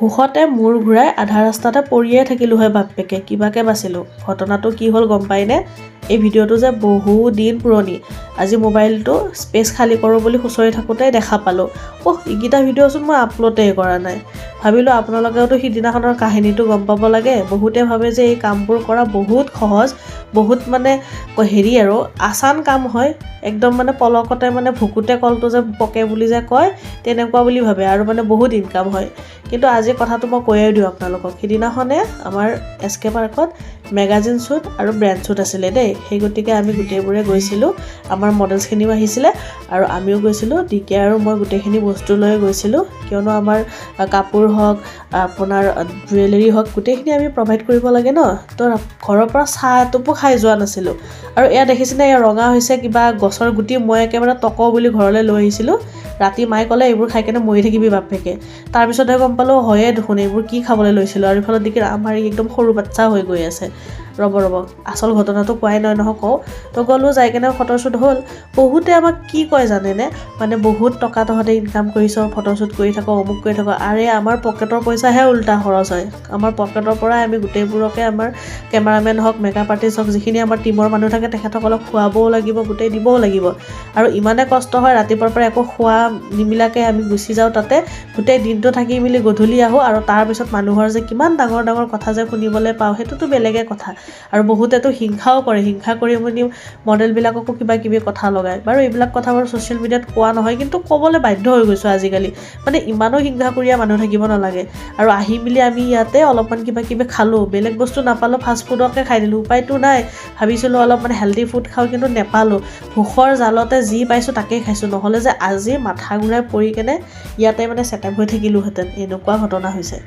হুহতে মূৰ ঘূৰাই আধা ৰাস্তাতে পৰিয়ে থাকিলোঁ হয় বাপেকে কিবাকে বাচিলোঁ ঘটনাটো কি হ'ল গম পাইনে এই ভিডিঅ'টো যে বহু দিন পুৰণি আজি মোবাইলটো স্পেচ খালী কৰোঁ বুলি খুচৰি থাকোঁতে দেখা পালোঁ এইকেইটা ভিডিঅ'চোন মই আপলোডেই কৰা নাই ভাবিলোঁ আপোনালোকেওতো সিদিনাখনৰ কাহিনীটো গম পাব লাগে বহুতে ভাবে যে এই কামবোৰ কৰা বহুত সহজ বহুত মানে হেৰি আৰু আসান কাম হয় একদম মানে পলকতে মানে ভুকুতে কলটো যে পকে বুলি যে কয় তেনেকুৱা বুলি ভাবে আৰু মানে বহুত ইনকাম হয় কিন্তু আজি কথাটো মই কৈয়ে দিওঁ আপোনালোকক সিদিনাখনে আমাৰ এছকে পাৰ্কত মেগাজিন শ্বুট আৰু ব্ৰেণ্ড শ্বুট আছিলে দেই সেই গতিকে আমি গোটেইবোৰে গৈছিলোঁ আমাৰ মডেলছখিনিও আহিছিলে আৰু আমিও গৈছিলোঁ ডিকে আৰু মই গোটেইখিনি বস্তু লৈ গৈছিলোঁ কিয়নো আমাৰ কাপোৰ হওক আপোনাৰ জুৱেলাৰী হওক গোটেইখিনি আমি প্ৰভাইড কৰিব লাগে ন তো ঘৰৰ পৰা চাহ এটোপো খাই যোৱা নাছিলোঁ আৰু এয়া দেখিছেনে এয়া ৰঙা হৈছে কিবা গছৰ গুটি মই একেবাৰে টক বুলি ঘৰলৈ লৈ আহিছিলোঁ ৰাতি মায়ে ক'লে এইবোৰ খাই কেনে মৰি থাকিবি বাপেকে তাৰপিছতহে গম পালোঁ হয়ে দেখোন এইবোৰ কি খাবলৈ লৈছিলোঁ আৰু ইফালে দেখি আমাৰ একদম সৰু বাচ্চা হৈ গৈ আছে ৰ'ব আচল ঘটনাটো কোৱাই নহয় কওঁ তো গ'লোঁ যাই কেনে ফটোশ্বুট হ'ল বহুতে আমাক কি কয় জানেনে মানে বহুত টকা তহঁতে ইনকাম কৰিছ ফটোশ্বুট কৰি থাকোঁ অমুক কৰি থাকোঁ আৰে আমাৰ পকেটৰ পইচাহে উল্টা খৰচ হয় আমাৰ পকেটৰ পৰাই আমি গোটেইবোৰকে আমাৰ কেমেৰামেন হওক মেকআপ আৰ্টিষ্ট হওক যিখিনি আমাৰ টীমৰ মানুহ থাকে তেখেতসকলক খুৱাবও লাগিব গোটেই দিবও লাগিব আৰু ইমানে কষ্ট হয় ৰাতিপুৱাৰ পৰা একো খোৱা নিমিলাকে আমি গুচি যাওঁ তাতে গোটেই দিনটো থাকি মেলি গধূলি আহোঁ আৰু তাৰপিছত মানুহৰ যে কিমান ডাঙৰ ডাঙৰ কথা যে শুনিবলৈ পাওঁ সেইটোতো বেলেগে কথা আৰু বহুতেতো হিংসাও কৰে হিংসা কৰি মানে মডেলবিলাককো কিবা কিবি কথা লগায় বাৰু এইবিলাক কথা বাৰু ছ'চিয়েল মিডিয়াত কোৱা নহয় কিন্তু ক'বলৈ বাধ্য হৈ গৈছোঁ আজিকালি মানে ইমানো হিংসা কৰিয়া মানুহ থাকিব নালাগে আৰু আহি মেলি আমি ইয়াতে অলপমান কিবা কিবি খালোঁ বেলেগ বস্তু নাপালোঁ ফাষ্ট ফুডকে খাই দিলোঁ উপায়তো নাই ভাবিছিলোঁ অলপমান হেল্ডি ফুড খাওঁ কিন্তু নেপালোঁ ভোকৰ জালতে যি পাইছোঁ তাকেই খাইছোঁ নহ'লে যে আজি মাথা ঘূৰাই পৰি কেনে ইয়াতে মানে ছেটআপ হৈ থাকিলোঁহেঁতেন এনেকুৱা ঘটনা হৈছে